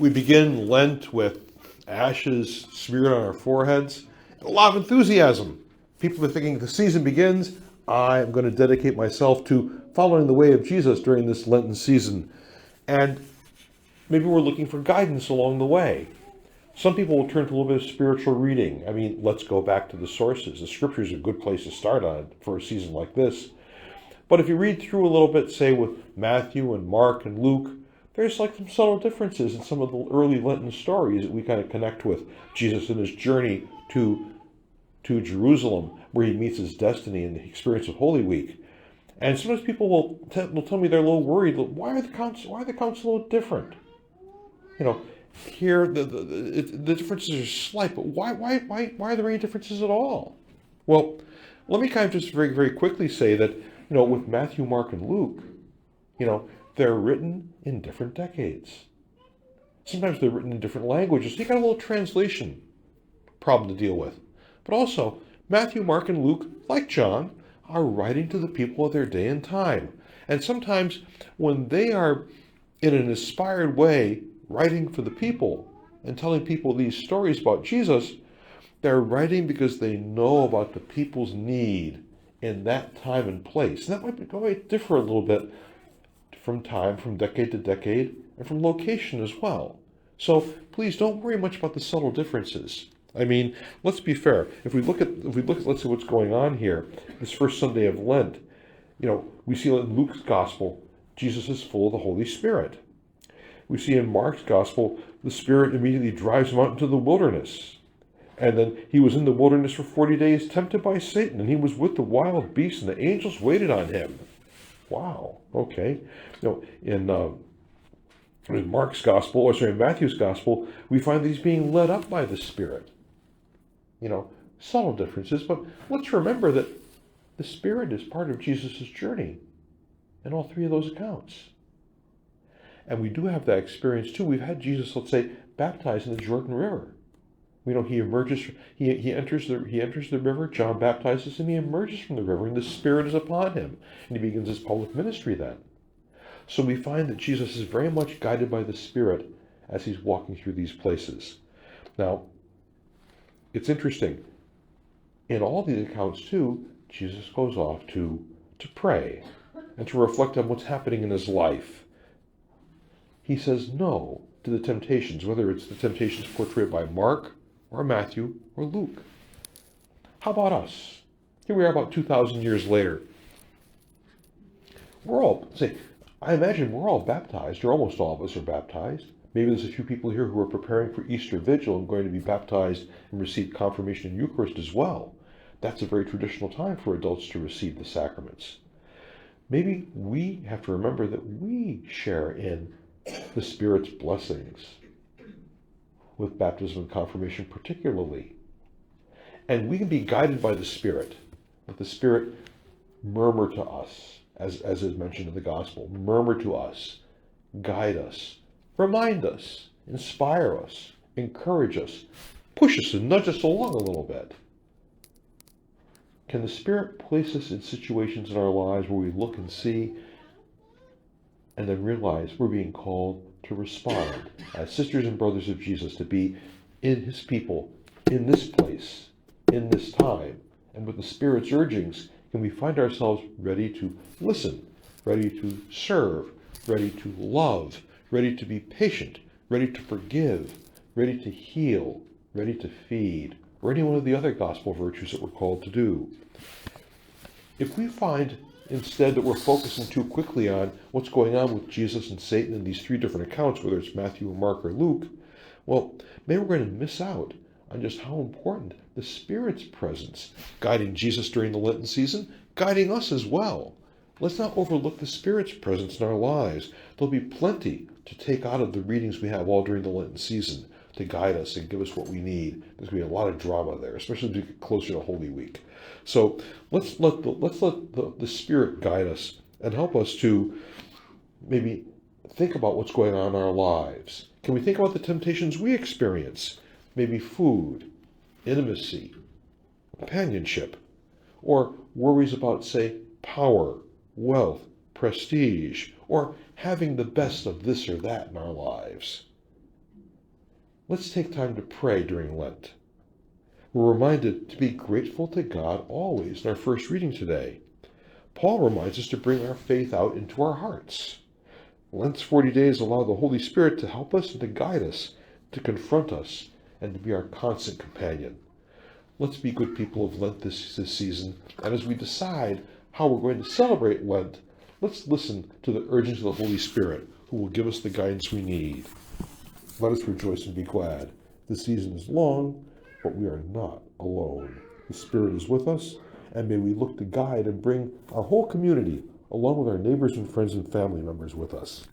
We begin Lent with ashes smeared on our foreheads, a lot of enthusiasm. People are thinking the season begins. I'm going to dedicate myself to following the way of Jesus during this Lenten season. And maybe we're looking for guidance along the way. Some people will turn to a little bit of spiritual reading. I mean, let's go back to the sources. The scripture is a good place to start on for a season like this. But if you read through a little bit, say with Matthew and Mark and Luke, there's like some subtle differences in some of the early Lenten stories that we kind of connect with. Jesus and his journey to Jerusalem, where he meets his destiny and the experience of Holy Week. And sometimes people will tell me they're a little worried. Why are the counts a little different? You know, here the differences are slight, but why are there any differences at all? Well, let me kind of just very, very quickly say that, with Matthew, Mark, and Luke, they're written in different decades. Sometimes they're written in different languages. So you got a little translation problem to deal with. But also, Matthew, Mark, and Luke, like John, are writing to the people of their day and time. And sometimes when they are in an inspired way writing for the people and telling people these stories about Jesus, they're writing because they know about the people's need in that time and place. And that might differ a little bit from time, from decade to decade, and from location as well. So please don't worry much about the subtle differences. I mean, let's be fair. If we look at let's see what's going on here, this first Sunday of Lent, we see in Luke's gospel, Jesus is full of the Holy Spirit. We see in Mark's gospel, the Spirit immediately drives him out into the wilderness. And then he was in the wilderness for 40 days, tempted by Satan, and he was with the wild beasts, and the angels waited on him. Wow, okay. In Matthew's gospel, we find that he's being led up by the Spirit. Subtle differences, but let's remember that the Spirit is part of Jesus' journey in all three of those accounts. And we do have that experience too. We've had Jesus, let's say, baptized in the Jordan River. He emerges, he enters the river, John baptizes him, he emerges from the river, and the Spirit is upon him. And he begins his public ministry then. So we find that Jesus is very much guided by the Spirit as he's walking through these places. Now, it's interesting. In all these accounts too, Jesus goes off to pray and to reflect on what's happening in his life. He says no to the temptations, whether it's the temptations portrayed by Mark or Matthew or Luke. How about us? Here we are about 2,000 years later. I imagine we're all baptized, or almost all of us are baptized. Maybe there's a few people here who are preparing for Easter Vigil and going to be baptized and receive confirmation in Eucharist as well. That's a very traditional time for adults to receive the sacraments. Maybe we have to remember that we share in the Spirit's blessings with baptism and confirmation particularly. And we can be guided by the Spirit. Let the Spirit murmur to us, as is mentioned in the Gospel. Murmur to us, guide us, remind us, inspire us, encourage us, push us and nudge us along a little bit. Can the Spirit place us in situations in our lives where we look and see and then realize we're being called to respond as sisters and brothers of Jesus, to be in his people, in this place, in this time, and with the Spirit's urgings, can we find ourselves ready to listen, ready to serve, ready to love, ready to be patient, ready to forgive, ready to heal, ready to feed, or any one of the other gospel virtues that we're called to do. If we find instead that we're focusing too quickly on what's going on with Jesus and Satan in these three different accounts, whether it's Matthew, Mark, or Luke, well, maybe we're going to miss out on just how important the Spirit's presence, guiding Jesus during the Lenten season, guiding us as well. Let's not overlook the Spirit's presence in our lives. There'll be plenty to take out of the readings we have all during the Lenten season to guide us and give us what we need. There's going to be a lot of drama there, especially as we get closer to Holy Week. So let's let the Spirit guide us and help us to maybe think about what's going on in our lives. Can we think about the temptations we experience? Maybe food, intimacy, companionship, or worries about, say, power, wealth, prestige, or having the best of this or that in our lives. Let's take time to pray during Lent. We're reminded to be grateful to God always in our first reading today. Paul reminds us to bring our faith out into our hearts. Lent's 40 days allow the Holy Spirit to help us and to guide us, to confront us, and to be our constant companion. Let's be good people of Lent this season, and as we decide how we're going to celebrate Lent, let's listen to the urgings of the Holy Spirit, who will give us the guidance we need. Let us rejoice and be glad. The season is long, but we are not alone. The Spirit is with us, and may we look to guide and bring our whole community, along with our neighbors and friends and family members, with us.